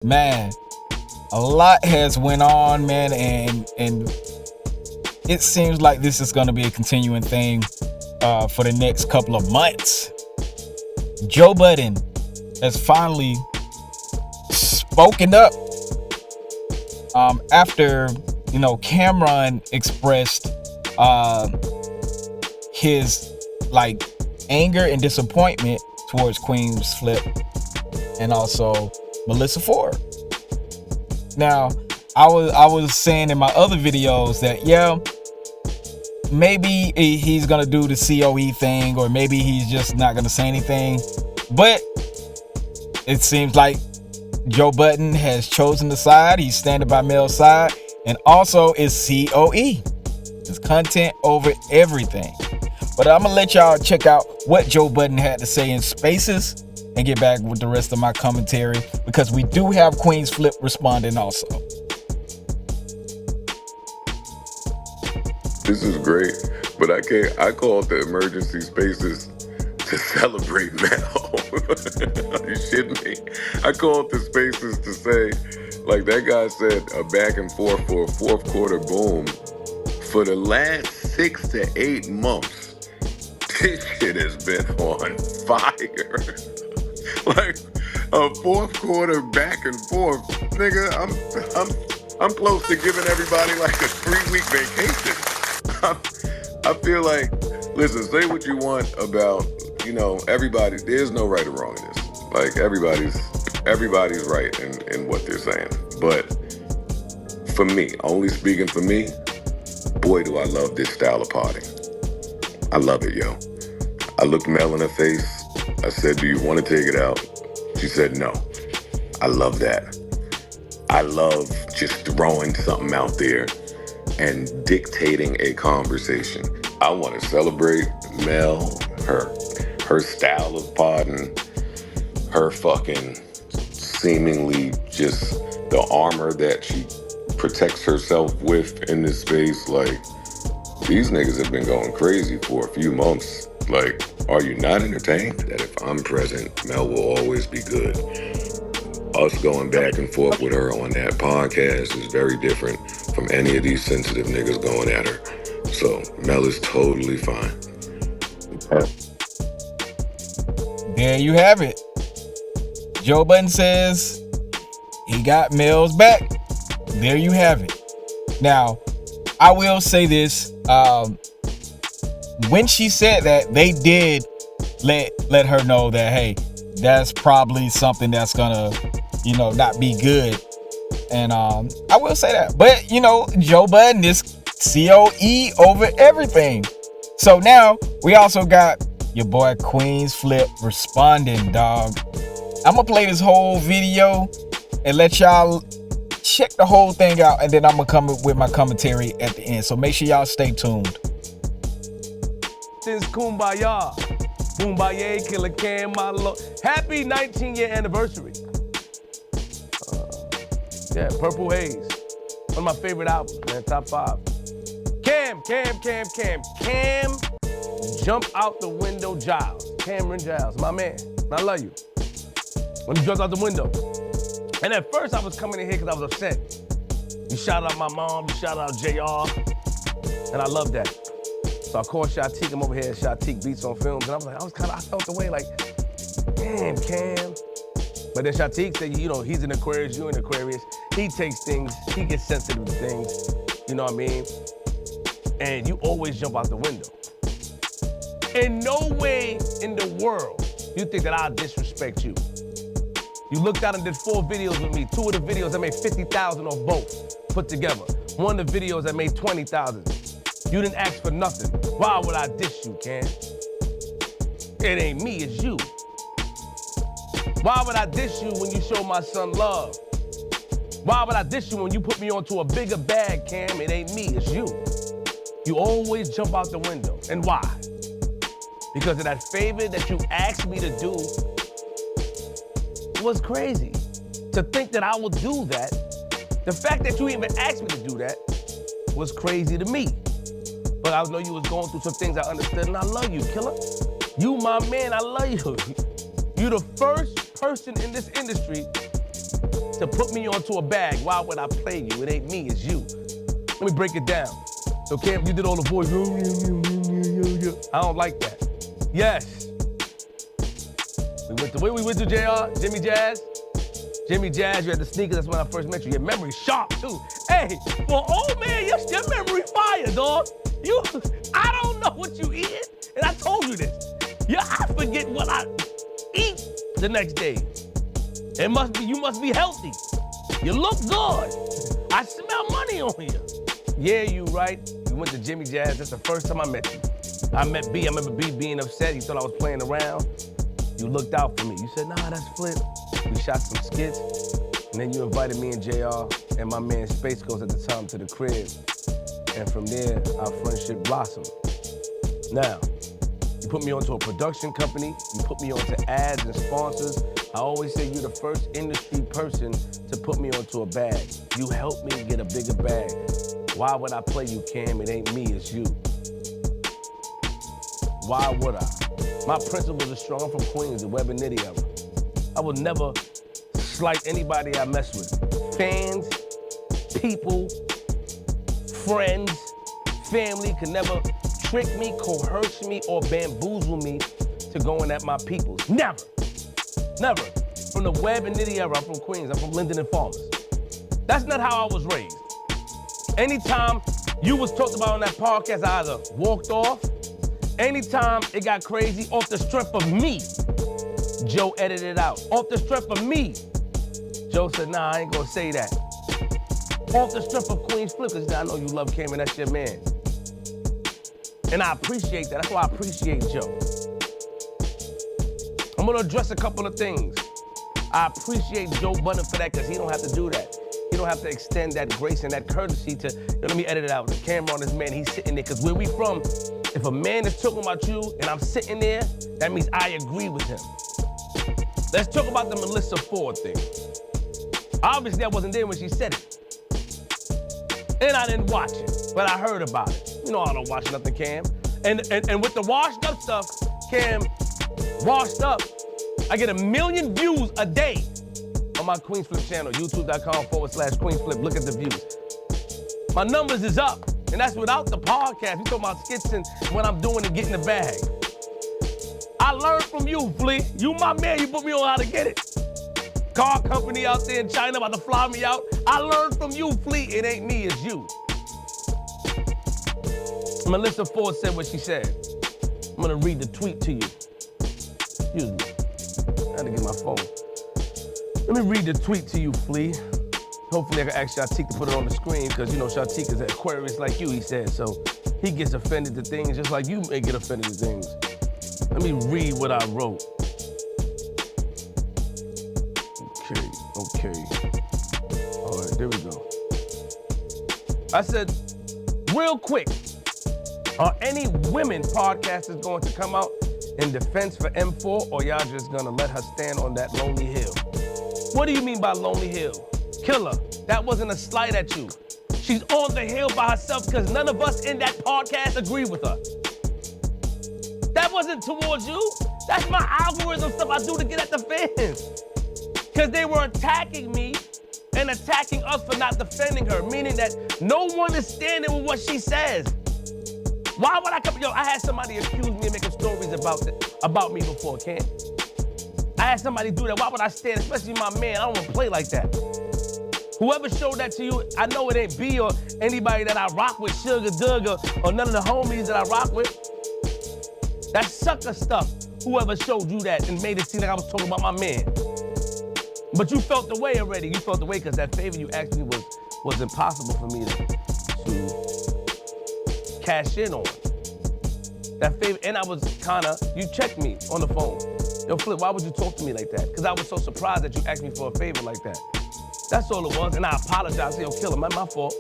Man, a lot has went on, man, and it seems like this is going to be a continuing thing for the next couple of months. Joe Budden has finally spoken up after Camron expressed his anger and disappointment towards Queensflip and also Melissa Ford. Now, I was saying in my other videos that maybe he's gonna do the COE thing, or maybe he's just not gonna say anything. But it seems like Joe Budden has chosen the side. He's standing by Mel's side, and also is COE. It's content over everything. But I'm gonna let y'all check out what Joe Budden had to say in Spaces and get back with the rest of my commentary, because we do have Queensflip responding also. This is great, but I called the emergency spaces to celebrate Mel. Are you shitting me? I called the spaces to say, like that guy said, a back and forth for a fourth quarter boom. For the last 6 to 8 months, this shit has been on fire. Like a fourth quarter back and forth, nigga. I'm close to giving everybody like a 3-week vacation. I feel like, listen, say what you want about, everybody. There's no right or wrong in this. Like everybody's right in what they're saying. But for me, only speaking for me, boy, do I love this style of party. I love it, yo. I looked Mel in her face. I said, do you want to take it out? She said, no. I love that. I love just throwing something out there and dictating a conversation. I want to celebrate Mel, her style of podding, her fucking seemingly just the armor that she protects herself with in this space. Like, these niggas have been going crazy for a few months. Like, are you not entertained that if I'm present, Mel will always be good? Us going back and forth with her on that podcast is very different from any of these sensitive niggas going at her. So Mel is totally fine. There you have it. Joe Budden says he got Mel's back. There you have it. Now, I will say this. When she said that, they did let her know that, hey, that's probably something that's gonna, not be good. And I will say that. But, Joe Budden is COE over everything. So now we also got your boy Queensflip responding, dog. I'm gonna play this whole video and let y'all check the whole thing out, and then I'm gonna come with my commentary at the end. So make sure y'all stay tuned. Since Kumbaya, Kumbaya, Killer Cam, my lord. Happy 19-year anniversary. Purple Haze. One of my favorite albums, man, top 5. Cam, jump out the window, Giles. Camron Giles, my man. I love you. When he jumped out the window. And at first I was coming in here because I was upset. You shout out my mom, you shout out JR, and I love that. So I called Shatik, I'm over here at Shatik Beats on Films, and I felt the way like, damn, Cam. But then Shatik said, he's an Aquarius, you're an Aquarius. He takes things, he gets sensitive to things, you know what I mean? And you always jump out the window. In no way in the world you think that I'll disrespect you. You looked out and did 4 videos with me. 2 of the videos I made 50,000 off both put together. One of the videos I made 20,000. You didn't ask for nothing. Why would I diss you, Cam? It ain't me, it's you. Why would I diss you when you show my son love? Why would I diss you when you put me onto a bigger bag, Cam? It ain't me, it's you. You always jump out the window. And why? Because of that favor that you asked me to do was crazy. To think that I would do that, the fact that you even asked me to do that was crazy to me. But I know you was going through some things I understood, and I love you, killer. You my man, I love you. You the first person in this industry to put me onto a bag. Why would I play you? It ain't me, it's you. Let me break it down. So Cam, you did all the voice. I don't like that. Yes. Where we went to JR? Jimmy Jazz? Jimmy Jazz, you had the sneakers, that's when I first met you. Your memory sharp too. Hey, well, old man, your memory fire, dog. I don't know what you eat, and I told you this. Yeah, I forget what I eat the next day. You must be healthy. You look good. I smell money on you. Yeah, you right. We went to Jimmy Jazz, that's the first time I met you. I met B, I remember B being upset, he thought I was playing around. You looked out for me. You said, nah, that's Flip. We shot some skits, and then you invited me and JR and my man Space Ghost at the time to the crib. And from there, our friendship blossomed. Now, you put me onto a production company, you put me onto ads and sponsors. I always say you're the first industry person to put me onto a bag. You helped me get a bigger bag. Why would I play you, Cam? It ain't me, it's you. Why would I? My principles are strong. I'm from Queens, the Web and Nitty era. I would never slight anybody I mess with. Fans, people, friends, family could never trick me, coerce me, or bamboozle me to going at my peoples. Never. Never. From the Web and Nitty era, I'm from Queens, I'm from Linden and Farmers. That's not how I was raised. Anytime you was talked about on that podcast, I either walked off. Anytime it got crazy, off the strength of me, Joe edited it out. Off the strength of me, Joe said, nah, I ain't gonna say that. Off the strength of Queensflip, because I know you love Camron, that's your man. And I appreciate that. That's why I appreciate Joe. I'm gonna address a couple of things. I appreciate Joe Budden for that, because he don't have to do that. He don't have to extend that grace and that courtesy to, let me edit it out. The camera on this man, he's sitting there, because where we from, if a man is talking about you and I'm sitting there, that means I agree with him. Let's talk about the Melissa Ford thing. Obviously, I wasn't there when she said it. And I didn't watch it, but I heard about it. You know I don't watch nothing, Cam. And with the washed up stuff, Cam, washed up, I get 1 million views a day on my Queensflip channel, youtube.com/Queensflip. Look at the views. My numbers is up. And that's without the podcast. You talking about skits and what I'm doing and getting the bag. I learned from you, Flea. You my man, you put me on how to get it. Car company out there in China about to fly me out. I learned from you, Flea. It ain't me, it's you. Melissa Ford said what she said. I'm gonna read the tweet to you. Excuse me. I had to get my phone. Let me read the tweet to you, Flea. Hopefully I can ask Shatik to put it on the screen, because you know Shatik is an Aquarius like you, he said, so he gets offended to things just like you may get offended to things. Let me read what I wrote. Okay. All right, there we go. I said, real quick, are any women podcasters going to come out in defense for M4, or y'all just gonna let her stand on that lonely hill? What do you mean by lonely hill? Killer, that wasn't a slight at you. She's on the hill by herself because none of us in that podcast agree with her. That wasn't towards you. That's my algorithm stuff I do to get at the fans. Because they were attacking me and attacking us for not defending her, meaning that no one is standing with what she says. Why would I come? Yo, I had somebody accuse me of making stories about me before, Cam. I had somebody do that. Why would I stand, especially my man? I don't want to play like that. Whoever showed that to you, I know it ain't B or anybody that I rock with, Sugar Duggar, or none of the homies that I rock with. That's sucker stuff. Whoever showed you that and made it seem like I was talking about my man. But you felt the way already. You felt the way because that favor you asked me was impossible for me to cash in on. That favor, and I was you checked me on the phone. Yo, Flip, why would you talk to me like that? Because I was so surprised that you asked me for a favor like that. That's all it was, and I apologize. Yo, Killer, my fault.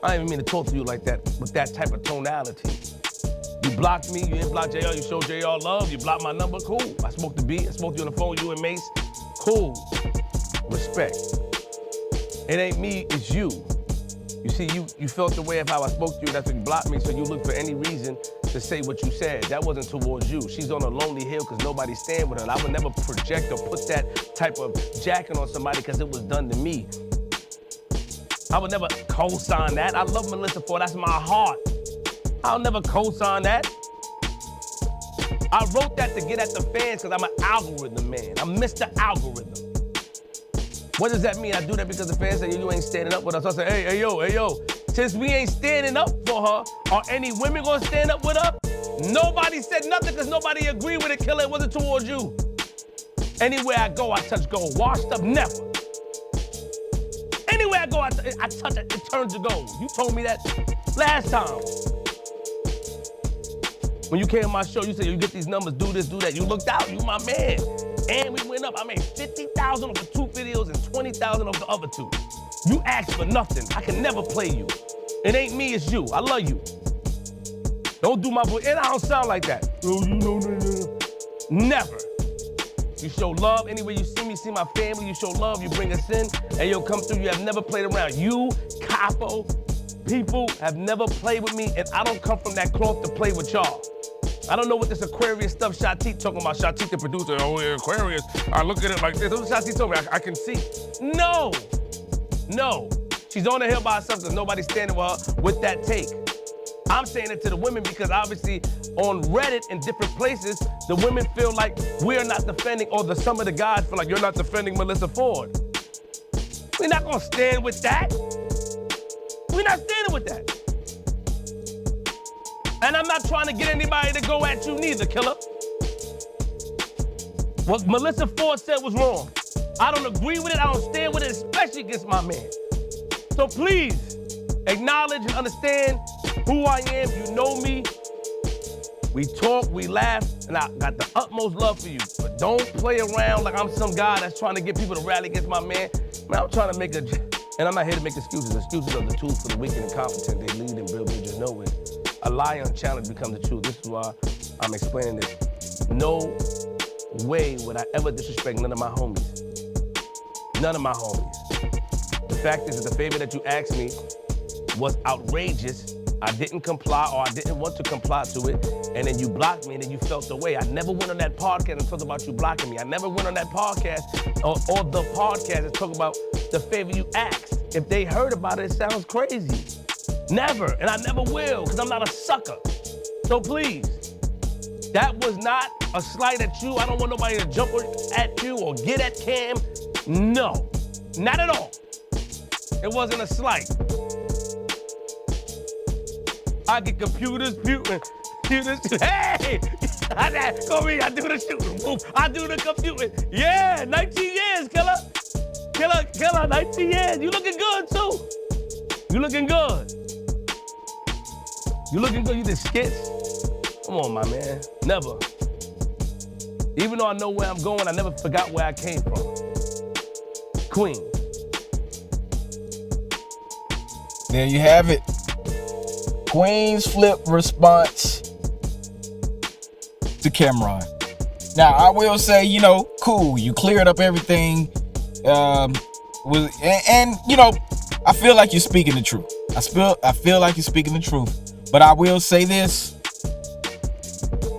I didn't even mean to talk to you like that, with that type of tonality. You blocked me, you didn't block JR, you showed JR love, you blocked my number, cool. I smoked the beat, I smoked you on the phone, you and Mace, cool. Respect. It ain't me, it's you. You You see, you felt the way of how I spoke to you. That's why you blocked me. So you look for any reason to say what you said. That wasn't towards you. She's on a lonely hill because nobody's staying with her. And I would never project or put that type of jacket on somebody because it was done to me. I would never co-sign that. I love Melissa Ford. That's my heart. I'll never co-sign that. I wrote that to get at the fans because I'm an algorithm man. I'm Mr. Algorithm. What does that mean? I do that because the fans say, you ain't standing up with us. I say, hey, yo. Since we ain't standing up for her, are any women gonna stand up with her? Nobody said nothing because nobody agreed with it, Killer. It wasn't towards you. Anywhere I go, I touch gold. Washed up, never. Anywhere I go, I touch it, it turns to gold. You told me that last time. When you came on my show, you said, you get these numbers, do this, do that. You looked out, you my man. And we went up. I made 50,000 off the 2 videos and 20,000 off the other 2. You asked for nothing. I can never play you. It ain't me, it's you. I love you. Don't do my voice. And I don't sound like that. Oh, you know. Never. You show love. Anywhere you see my family, you show love, you bring us in, and you'll come through. You have never played around. You, Capo, people have never played with me, and I don't come from that cloth to play with y'all. I don't know what this Aquarius stuff Shatik talking about. Shatik the producer, oh, yeah, Aquarius. I look at it like this. That's what Shatik told me. I can see. No. She's on the hill by herself because nobody's standing with her with that take. I'm saying it to the women because obviously on Reddit and different places, the women feel like we're not defending, or some of the guys feel like you're not defending Melissa Ford. We're not gonna stand with that. We're not standing with that. And I'm not trying to get anybody to go at you neither, Killer. What Melissa Ford said was wrong. I don't agree with it, I don't stand with it, especially against my man. So please, acknowledge and understand who I am. You know me. We talk, we laugh, and I got the utmost love for you. But don't play around like I'm some guy that's trying to get people to rally against my man. Man, I'm trying to make and I'm not here to make excuses. Excuses are the tools for the wicked and incompetent. They lead and build bridges nowhere. A lie unchallenged becomes the truth. This is why I'm explaining this. No way would I ever disrespect none of my homies. None of my homies. The fact is that the favor that you asked me was outrageous. I didn't comply, or I didn't want to comply to it, and then you blocked me, and then you felt the way. I never went on that podcast and talked about you blocking me. I never went on that podcast or the podcast and talked about the favor you asked. If they heard about it, it sounds crazy. Never, and I never will, because I'm not a sucker. So please, that was not a slight at you. I don't want nobody to jump at you or get at Cam. No, not at all. It wasn't a slight. I get computers. Hey! Go me, I do the shooting. I do the computing. Yeah, 19 years, Killer. Killer, 19 years. You looking good, too. You looking good. You did skits. Come on, my man. Never. Even though I know where I'm going, I never forgot where I came from. Queen. There you have it. Queensflip response to Camron. Now, I will say, cool. You cleared up everything. And I feel like you're speaking the truth. I feel like you're speaking the truth. But I will say this.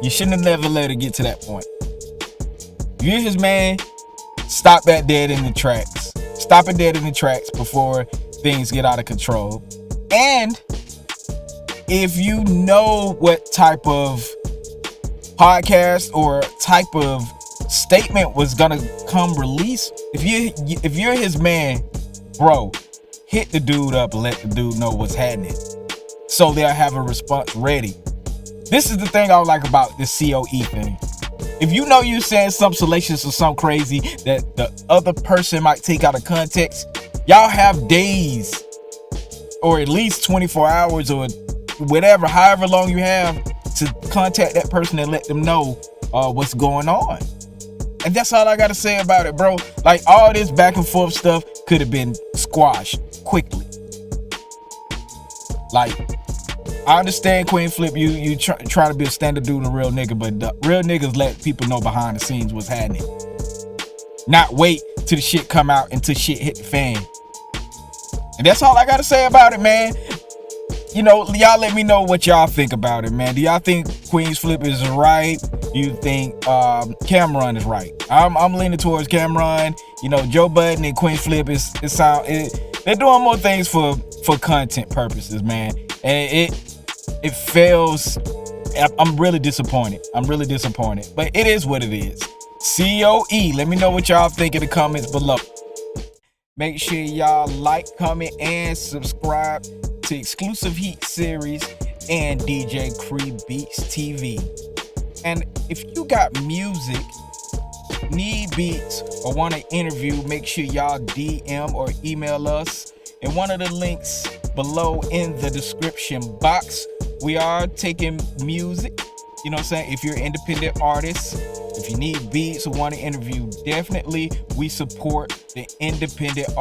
You shouldn't have never let it get to that point. You're his man. Stop that dead in the tracks. Stop it dead in the tracks before things get out of control. And if you know what type of podcast or type of statement was gonna come release, if you're his man, bro, hit the dude up and let the dude know what's happening, so they'll have a response ready. This is the thing I like about this COE thing. If you know you're saying some salacious or something crazy that the other person might take out of context, y'all have days or at least 24 hours or whatever, however long you have to contact that person and let them know what's going on. And that's all I gotta say about it, bro. Like, all this back and forth stuff could have been squashed quickly. Like, I understand Queensflip, you try to be a standard dude and a real nigga, but the real niggas let people know behind the scenes what's happening. Not wait till the shit come out until shit hit the fan. And that's all I gotta say about it, man. You know, y'all let me know what y'all think about it, man. Do y'all think Queensflip is right? You think Camron is right? I'm leaning towards Camron. You know, Joe Budden and Queensflip they're doing more things for content purposes, man. And it fails. I'm really disappointed. But it is what it is. COE. Let me know what y'all think in the comments below. Make sure y'all like, comment, and subscribe to Exclusive Heat Series and DJ Cree Beats TV. And if you got music, need beats, or want to interview, make sure y'all DM or email us in one of the links below in the description box. We are taking music, you know what I'm saying? If you're an independent artist, if you need beats or want to interview, definitely we support the independent